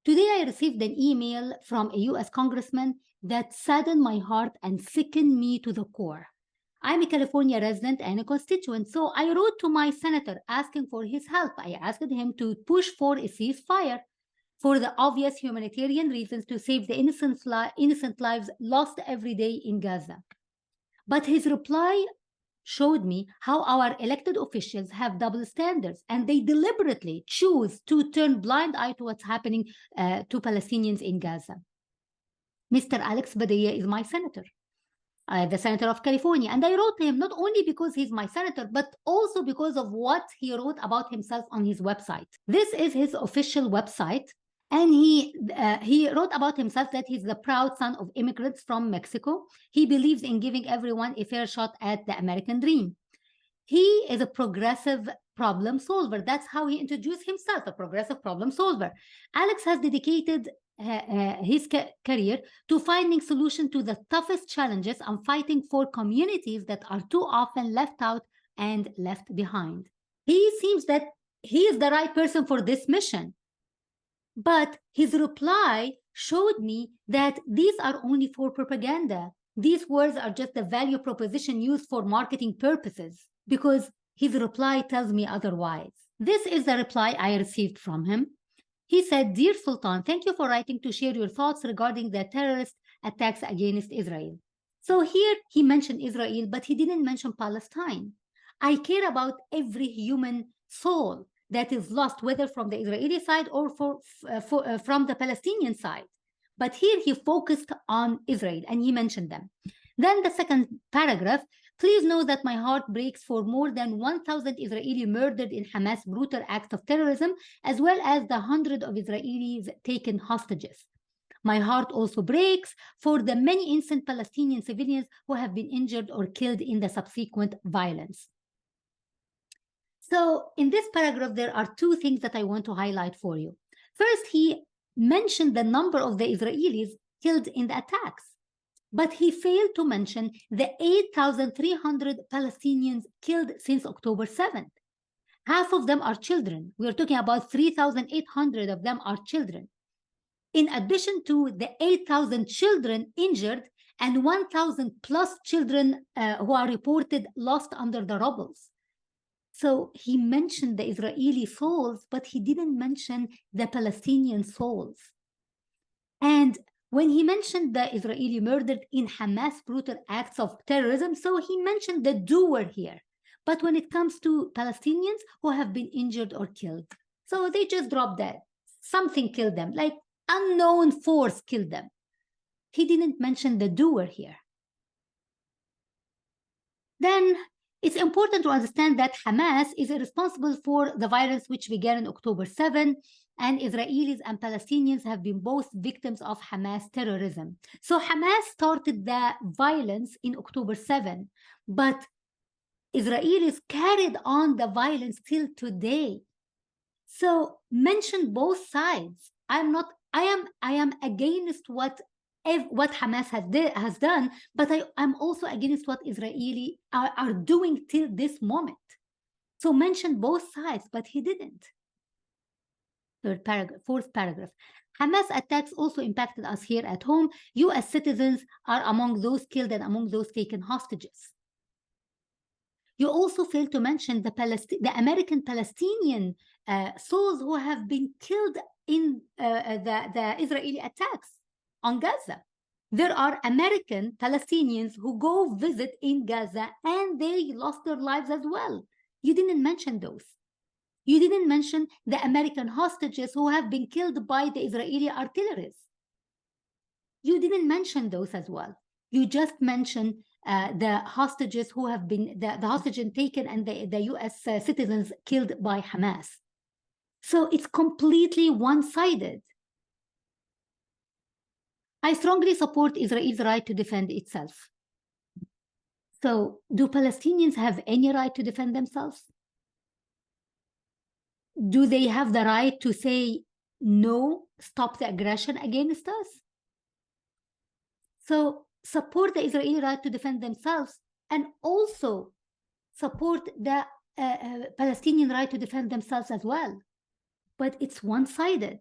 Today I received an email from a US congressman that saddened my heart and sickened me to the core. I'm a California resident and a constituent, so I wrote to my senator asking for his help. I asked him to push for a ceasefire for the obvious humanitarian reasons to save the innocent lives lost every day in Gaza. But his reply showed me how our elected officials have double standards, and they deliberately choose to turn blind eye to what's happening to Palestinians in Gaza. Mr. Alex Padilla is my senator, the senator of California, and I wrote to him not only because he's my senator, but also because of what he wrote about himself on his website. This is his official website, and he wrote about himself that he's the proud son of immigrants from Mexico. He believes in giving everyone a fair shot at the American dream. He is a progressive problem solver. That's how he introduced himself, a progressive problem solver. Alex has dedicated his career to finding solutions to the toughest challenges and fighting for communities that are too often left out and left behind. He seems that he is the right person for this mission. But his reply showed me that these are only for propaganda. These words are just the value proposition used for marketing purposes, because his reply tells me otherwise. This is the reply I received from him. He said, "Dear Sultan, thank you for writing to share your thoughts regarding the terrorist attacks against Israel." So here he mentioned Israel, but he didn't mention Palestine. I care about every human soul that is lost, whether from the Israeli side or from the Palestinian side. But here he focused on Israel and he mentioned them. Then the second paragraph, "Please know that my heart breaks for more than 1,000 Israeli murdered in Hamas' brutal acts of terrorism, as well as the hundreds of Israelis taken hostages. My heart also breaks for the many innocent Palestinian civilians who have been injured or killed in the subsequent violence." So in this paragraph, there are two things that I want to highlight for you. First, he mentioned the number of the Israelis killed in the attacks, but he failed to mention the 8,300 Palestinians killed since October 7th. Half of them are children. We are talking about 3,800 of them are children. In addition to the 8,000 children injured and 1,000 plus children who are reported lost under the rubble. So he mentioned the Israeli souls, but he didn't mention the Palestinian souls. And when he mentioned the Israeli murdered in Hamas brutal acts of terrorism, so he mentioned the doer here. But when it comes to Palestinians who have been injured or killed, so they just dropped that. Something killed them, like unknown force killed them. He didn't mention the doer here. Then it's important to understand that Hamas is responsible for the violence which began on October 7, and Israelis and Palestinians have been both victims of Hamas terrorism. So Hamas started the violence in October 7, but Israelis carried on the violence till today. So mention both sides. I am against what Hamas has done, but I'm also against what Israeli are doing till this moment. So mention both sides, but he didn't. Fourth paragraph. Hamas attacks also impacted us here at home. US citizens are among those killed and among those taken hostages. You also failed to mention the American Palestinian souls who have been killed in the Israeli attacks on Gaza. There are American Palestinians who go visit in Gaza and they lost their lives as well. You didn't mention those. You didn't mention the American hostages who have been killed by the Israeli artillery. You didn't mention those as well. You just mentioned the hostages who have been, the hostages taken and the US citizens killed by Hamas. So it's completely one-sided. I strongly support Israel's right to defend itself. So do Palestinians have any right to defend themselves? Do they have the right to say, no, stop the aggression against us? So support the Israeli right to defend themselves and also support the Palestinian right to defend themselves as well. But it's one-sided.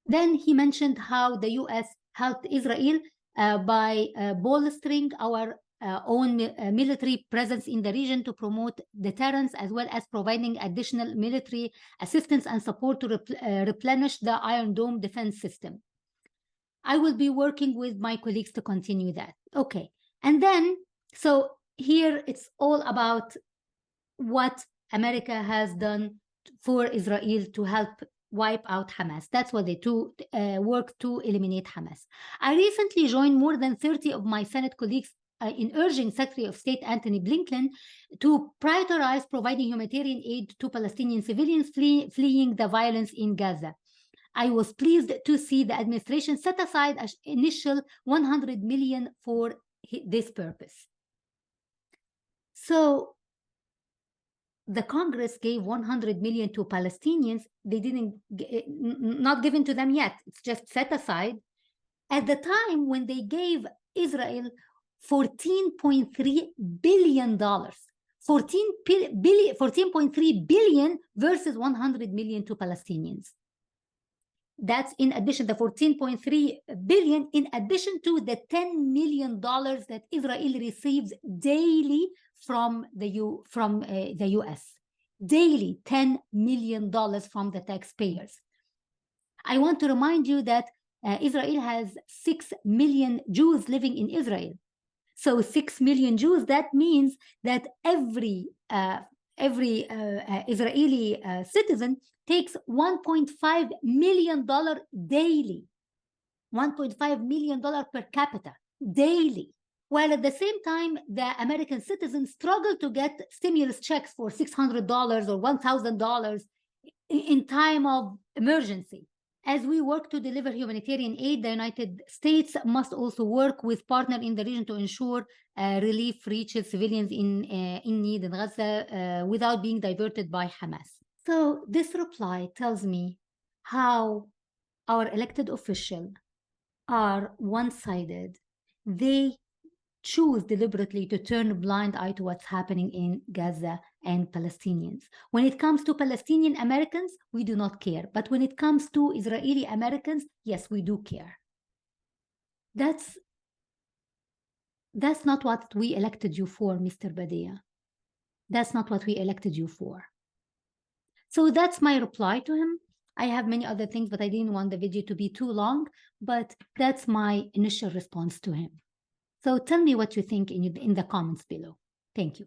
Then he mentioned how the US helped Israel by bolstering our own military presence in the region to promote deterrence, as well as providing additional military assistance and support to replenish the Iron Dome defense system. I will be working with my colleagues to continue that. Okay. And then, so here it's all about what America has done for Israel to help wipe out Hamas. That's what they do, work to eliminate Hamas. I recently joined more than 30 of my Senate colleagues in urging Secretary of State Antony Blinken to prioritize providing humanitarian aid to Palestinian civilians fleeing the violence in Gaza. I was pleased to see the administration set aside an initial $100 million for this purpose. So the Congress gave $100 million to Palestinians. They didn't, not given to them yet. It's just set aside. At the time when they gave Israel $14.3 billion, 14.3 billion versus 100 million to Palestinians. That's in addition, the 14.3 billion, in addition to the $10 million that Israel receives daily from the US. Daily, $10 million from the taxpayers. I want to remind you that Israel has 6 million Jews living in Israel. So 6 million Jews, that means that every Israeli citizen takes $1.5 million daily, $1.5 million per capita daily. While at the same time, the American citizens struggle to get stimulus checks for $600 or $1,000 in time of emergency. As we work to deliver humanitarian aid, the United States must also work with partners in the region to ensure relief reaches civilians in need in Gaza without being diverted by Hamas. So this reply tells me how our elected officials are one-sided. They choose deliberately to turn a blind eye to what's happening in Gaza and Palestinians. When it comes to Palestinian Americans, we do not care. But when it comes to Israeli Americans, yes, we do care. That's not what we elected you for, Mr. Padilla. That's not what we elected you for. So that's my reply to him. I have many other things, but I didn't want the video to be too long, but that's my initial response to him. So tell me what you think in the comments below. Thank you.